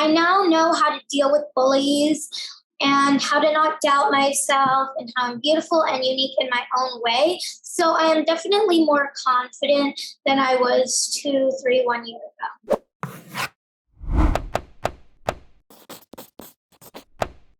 I now know how to deal with bullies and how to not doubt myself and how I'm beautiful and unique in my own way. So I am definitely more confident than I was 1 year ago.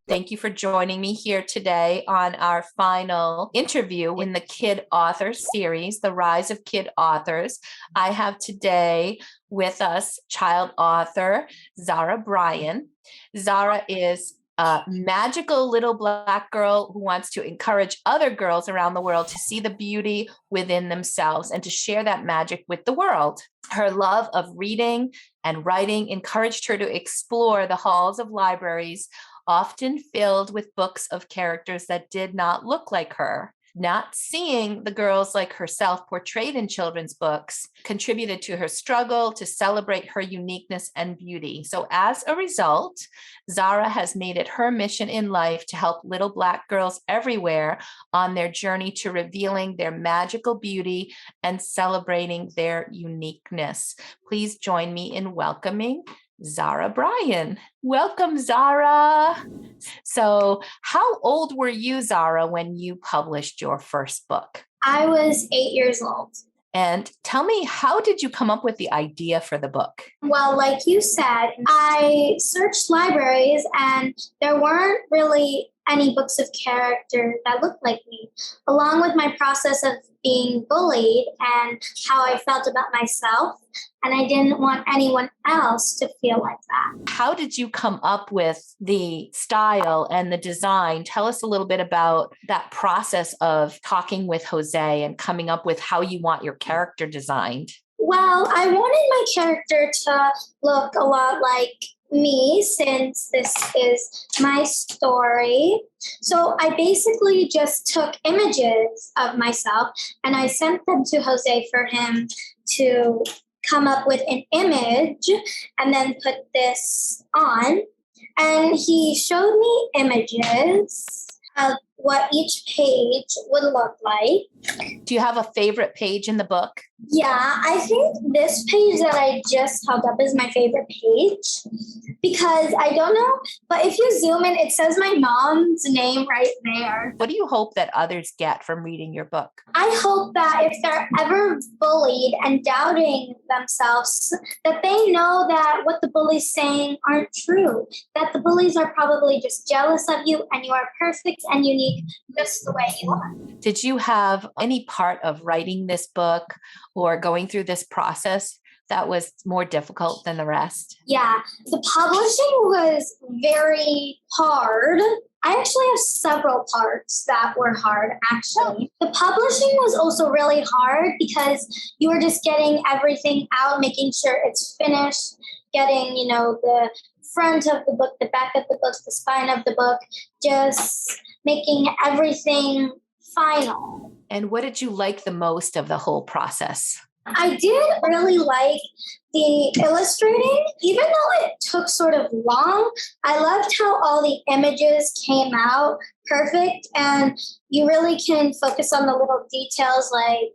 Thank you for joining me here today on our final interview in the Kid Author series, The Rise of Kid Authors. I have today with us child author Zara Bryan. Zara is a magical little Black girl who wants to encourage other girls around the world to see the beauty within themselves and to share that magic with the world. Her love of reading and writing encouraged her to explore the halls of libraries, often filled with books of characters that did not look like her. Not seeing the girls like herself portrayed in children's books contributed to her struggle to celebrate her uniqueness and beauty. So as a result, Zara has made it her mission in life to help little Black girls everywhere on their journey to revealing their magical beauty and celebrating their uniqueness. Please join me in welcoming Zara Bryan. Welcome, Zara. So how old were you, Zara, when you published your first book? I was 8 years old. And tell me, how did you come up with the idea for the book? Well, like you said, I searched libraries and there weren't really any books of character that looked like me. Along with my process of being bullied and how I felt about myself, and I didn't want anyone else to feel like that. How did you come up with the style and the design? Tell us a little bit about that process of talking with Jose and coming up with how you want your character designed. Well, I wanted my character to look a lot like me, since this is my story. So I basically just took images of myself and I sent them to Jose for him to come up with an image and then put this on. And he showed me images of what each page would look like. Do you have a favorite page in the book? Yeah, I think this page that I just held up is my favorite page because I don't know, but if you zoom in, it says my mom's name right there. What do you hope that others get from reading your book? I hope that if they're ever bullied and doubting themselves, that they know that what the bully's saying aren't true, that the bullies are probably just jealous of you and you are perfect and unique just the way you are. Did you have any part of writing this book or going through this process that was more difficult than the rest? Yeah, the publishing was very hard. I actually have several parts that were hard, actually. The publishing was also really hard because you were just getting everything out, making sure it's finished, getting, the front of the book, the back of the book, the spine of the book, just making everything final. And what did you like the most of the whole process? I did really like the illustrating, even though it took sort of long. I loved how all the images came out perfect, and you really can focus on the little details, like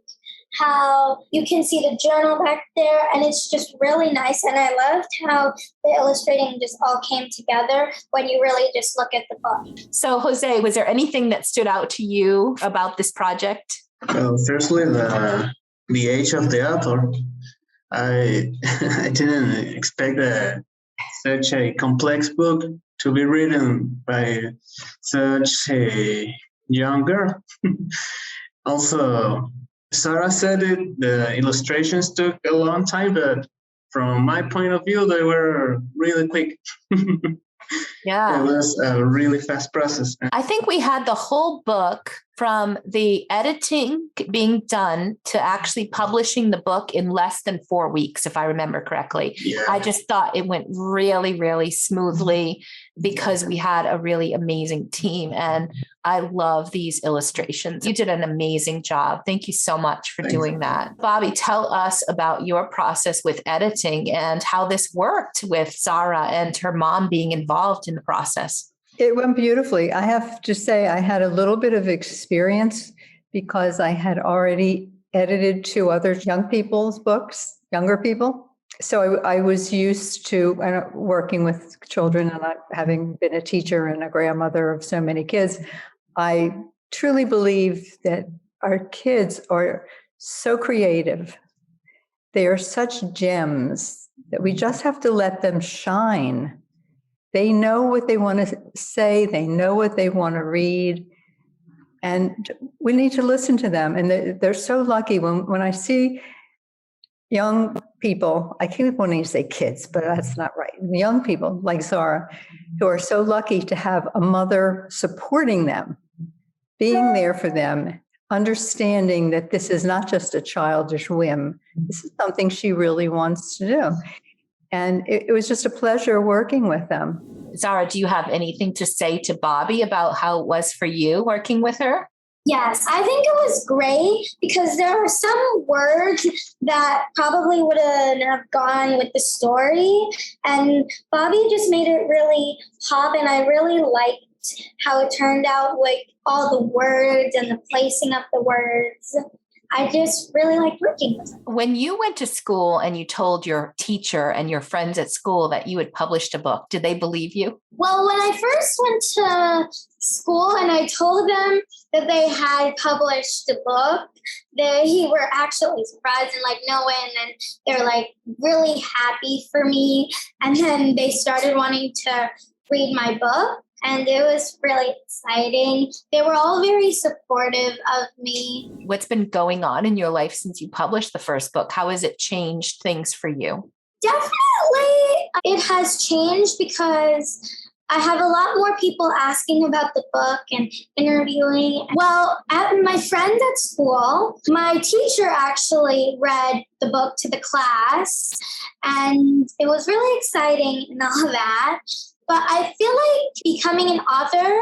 how you can see the journal back there, and it's just really nice. And I loved how the illustrating just all came together when you really just look at the book. So, Jose, was there anything that stood out to you about this project? Well, firstly, the age of the author. I didn't expect such a complex book to be written by such a young girl. Also, Sarah said it, the illustrations took a long time, but from my point of view, they were really quick. Yeah. It was a really fast process. I think we had the whole book from the editing being done to actually publishing the book in less than 4 weeks, if I remember correctly. Yeah. I just thought it went really, really smoothly because we had a really amazing team. And I love these illustrations. You did an amazing job. Thank you so much for doing that. Bobby, tell us about your process with editing and how this worked with Zara and her mom being involved in the process. It went beautifully. I have to say I had a little bit of experience because I had already edited 2 other young people's books, younger people. So I was used to working with children, and having been a teacher and a grandmother of so many kids, I truly believe that our kids are so creative. They are such gems that we just have to let them shine. They know what they want to say. They know what they want to read. And we need to listen to them. And they're so lucky when I see young people, I keep wanting to say kids, but that's not right. Young people like Zara, who are so lucky to have a mother supporting them, being there for them, understanding that this is not just a childish whim. This is something she really wants to do. And it was just a pleasure working with them. Zara, do you have anything to say to Bobby about how it was for you working with her? Yes, I think it was great because there are some words that probably wouldn't have gone with the story. And Bobby just made it really pop, and I really liked how it turned out with all the words and the placing of the words. I just really like working with them. When you went to school and you told your teacher and your friends at school that you had published a book, did they believe you? Well, when I first went to school and I told them that they had published a book, they were actually surprised and like, no way. And then they're like really happy for me. And then they started wanting to read my book. And it was really exciting. They were all very supportive of me. What's been going on in your life since you published the first book? How has it changed things for you? Definitely, it has changed because I have a lot more people asking about the book and interviewing. Well, at my friends at school, my teacher actually read the book to the class, and it was really exciting and all that. But I feel like becoming an author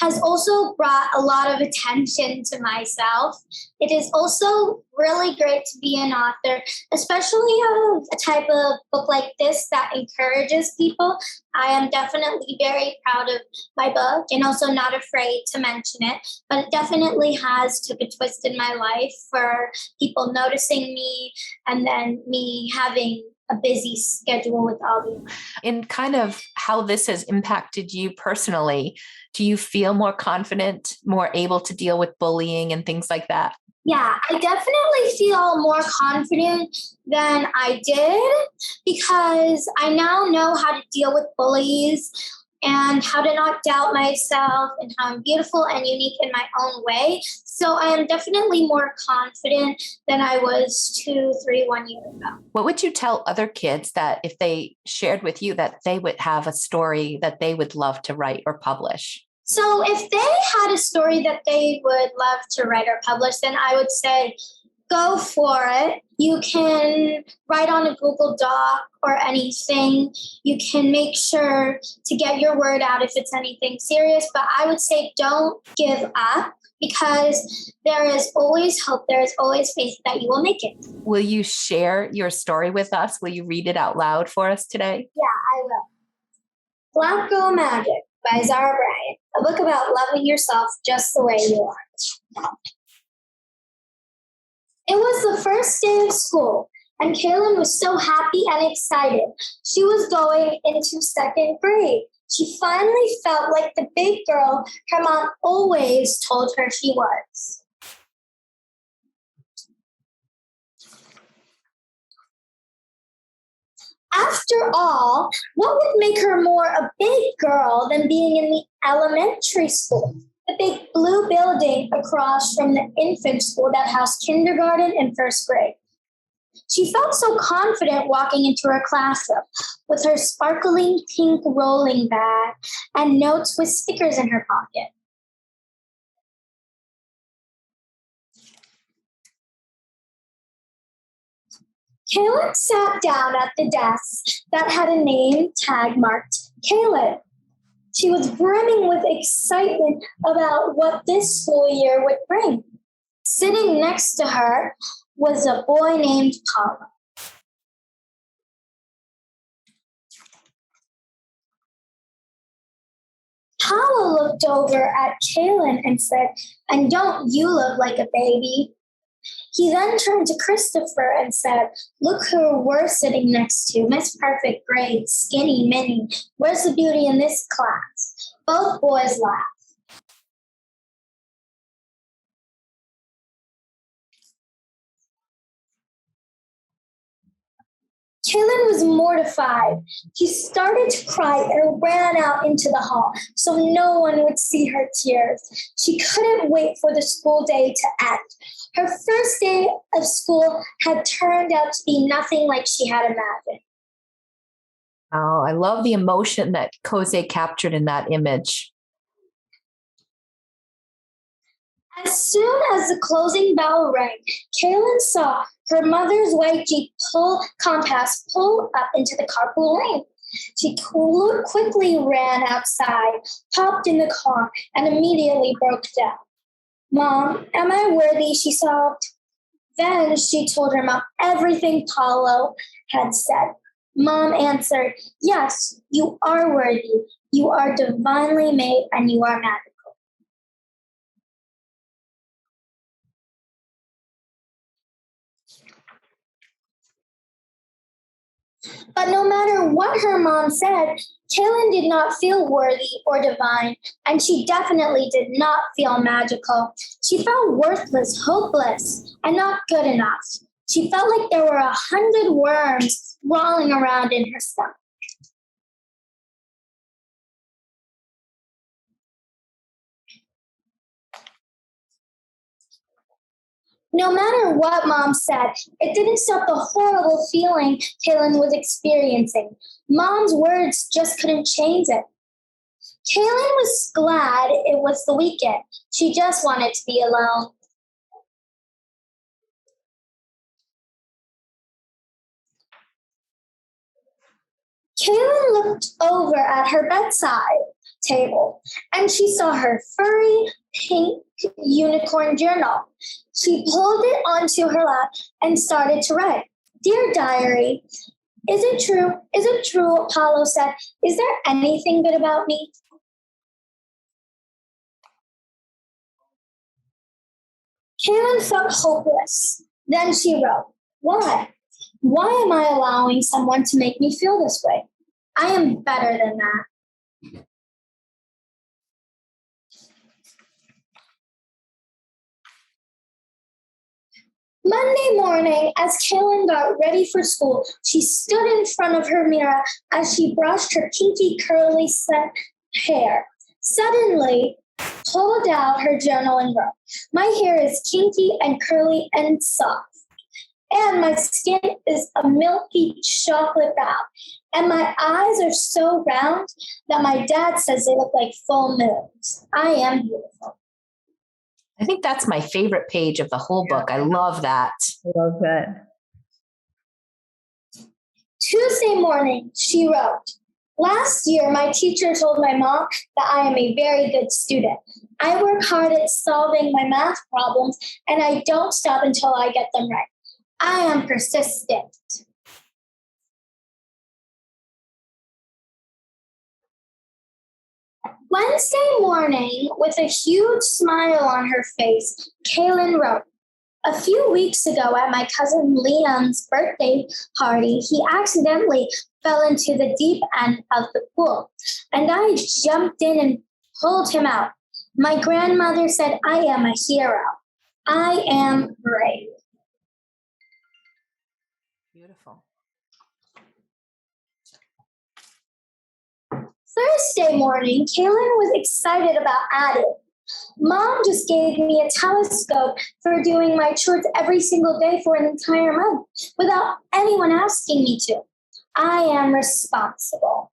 has also brought a lot of attention to myself. It is also really great to be an author, especially of a type of book like this that encourages people. I am definitely very proud of my book and also not afraid to mention it. But it definitely has took a twist in my life for people noticing me and then me having a busy schedule with all the. In kind of how this has impacted you personally, do you feel more confident, more able to deal with bullying and things like that? Yeah, I definitely feel more confident than I did because I now know how to deal with bullies and how to not doubt myself and how I'm beautiful and unique in my own way. So I am definitely more confident than I was 1 year ago. What would you tell other kids that if they shared with you that they would have a story that they would love to write or publish? So if they had a story that they would love to write or publish, then I would say, go for it. You can write on a Google Doc or anything. You can make sure to get your word out if it's anything serious. But I would say don't give up because there is always hope. There is always faith that you will make it. Will you share your story with us? Will you read it out loud for us today? Yeah, I will. Black Girl Magic by Zara Bryant, a book about loving yourself just the way you are. It was the first day of school, and Kaylin was so happy and excited. She was going into second grade. She finally felt like the big girl her mom always told her she was. After all, what would make her more a big girl than being in the elementary school? The big blue building across from the infant school that housed kindergarten and first grade. She felt so confident walking into her classroom with her sparkling pink rolling bag and notes with stickers in her pocket. Kaylin sat down at the desk that had a name tag marked Kaylin. She was brimming with excitement about what this school year would bring. Sitting next to her was a boy named Paula. Paula looked over at Kaylin and said, "And don't you look like a baby?" He then turned to Christopher and said, "Look who we're sitting next to, Miss Perfect Grade, Skinny Minnie. Where's the beauty in this class?" Both boys laughed. Kaylin was mortified. He started to cry and ran out into the hall so no one would see her tears. She couldn't wait for the school day to end. Her first day of school had turned out to be nothing like she had imagined. Oh, I love the emotion that Jose captured in that image. As soon as the closing bell rang, Kaylin saw her mother's white Jeep Compass pull up into the carpool lane. She quickly ran outside, popped in the car, and immediately broke down. "Mom, am I worthy?" she sobbed. Then she told her mom everything Paulo had said. Mom answered, "Yes, you are worthy. You are divinely made and you are magical." But no matter what her mom said, Kaylin did not feel worthy or divine, and she definitely did not feel magical. She felt worthless, hopeless, and not good enough. She felt like there were 100 worms crawling around in her stomach. No matter what Mom said, it didn't stop the horrible feeling Kaylin was experiencing. Mom's words just couldn't change it. Kaylin was glad it was the weekend. She just wanted to be alone. Kaylin looked over at her bedside table and she saw her furry pink unicorn journal. She pulled it onto her lap and started to write. "Dear diary, is it true? Is it true what Paulo said? Is there anything good about me?" Kaylin felt hopeless. Then she wrote, "Why? Why am I allowing someone to make me feel this way? I am better than that." Monday morning, as Kaylin got ready for school, she stood in front of her mirror as she brushed her kinky, curly hair. Suddenly, pulled out her journal and wrote, "My hair is kinky and curly and soft, and my skin is a milky chocolate brown, and my eyes are so round that my dad says they look like full moons. I am beautiful." I think that's my favorite page of the whole book. I love that. I love that. Tuesday morning, she wrote, "Last year, my teacher told my mom that I am a very good student. I work hard at solving my math problems, and I don't stop until I get them right. I am persistent." Wednesday morning, with a huge smile on her face, Kaylin wrote, "A few weeks ago at my cousin Liam's birthday party, he accidentally fell into the deep end of the pool, and I jumped in and pulled him out. My grandmother said I am a hero. I am brave." Beautiful. Thursday morning, Kaylin was excited about Addie. "Mom just gave me a telescope for doing my chores every single day for an entire month without anyone asking me to. I am responsible."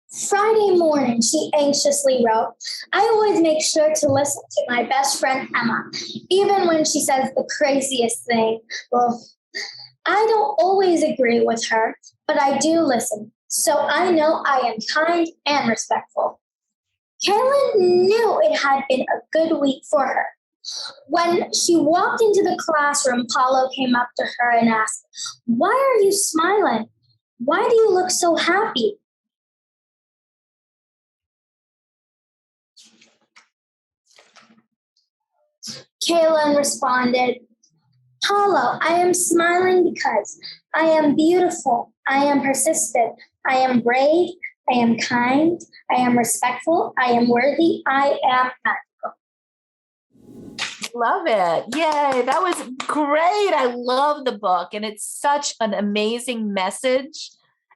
Friday morning, she anxiously wrote, "I always make sure to listen to my best friend Emma, even when she says the craziest thing. Well, I don't always agree with her, but I do listen, so I know I am kind and respectful." Kaylin knew it had been a good week for her. When she walked into the classroom, Paulo came up to her and asked, "Why are you smiling? Why do you look so happy?" Kaylin responded, "Hollow, I am smiling because I am beautiful. I am persistent. I am brave. I am kind. I am respectful. I am worthy. I am magical." Love it. Yay. That was great. I love the book. And it's such an amazing message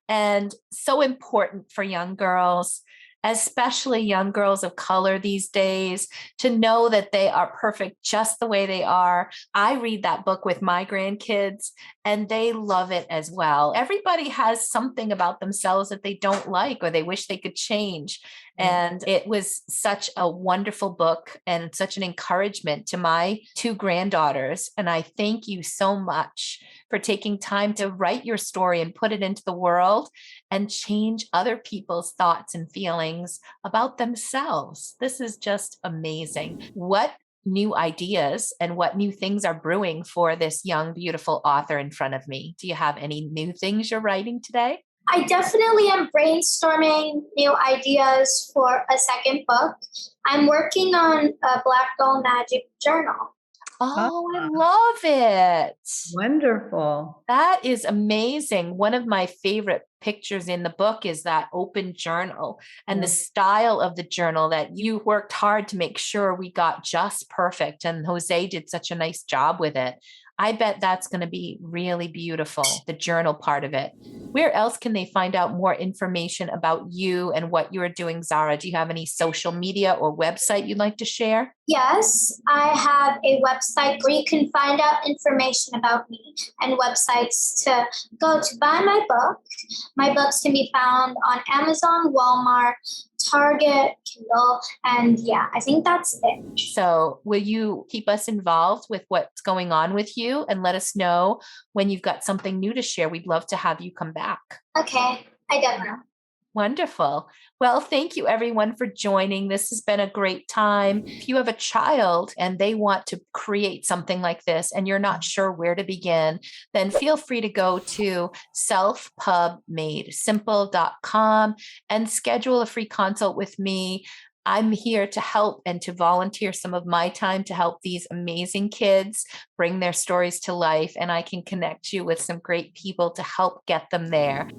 and so important for young girls, especially young girls of color these days, to know that they are perfect just the way they are. I read that book with my grandkids and they love it as well. Everybody has something about themselves that they don't like or they wish they could change. And it was such a wonderful book and such an encouragement to my two granddaughters. And I thank you so much for taking time to write your story and put it into the world and change other people's thoughts and feelings about themselves. This is just amazing. What new ideas and what new things are brewing for this young, beautiful author in front of me? Do you have any new things you're writing today? I definitely am brainstorming new ideas for a second book. I'm working on a Black Doll Magic journal. Oh, I love it. Wonderful. That is amazing. One of my favorite pictures in the book is that open journal and the style of the journal that you worked hard to make sure we got just perfect. And Jose did such a nice job with it. I bet that's going to be really beautiful, the journal part of it. Where else can they find out more information about you and what you're doing, Zara? Do you have any social media or website you'd like to share? Yes, I have a website where you can find out information about me and websites to go to buy my book. My books can be found on Amazon, Walmart, Target, Kindle, and yeah, I think that's it. So will you keep us involved with what's going on with you and let us know when you've got something new to share? We'd love to have you come back. Okay, I don't know. Wonderful. Well, thank you everyone for joining. This has been a great time. If you have a child and they want to create something like this and you're not sure where to begin, then feel free to go to selfpubmadesimple.com and schedule a free consult with me. I'm here to help and to volunteer some of my time to help these amazing kids bring their stories to life. And I can connect you with some great people to help get them there.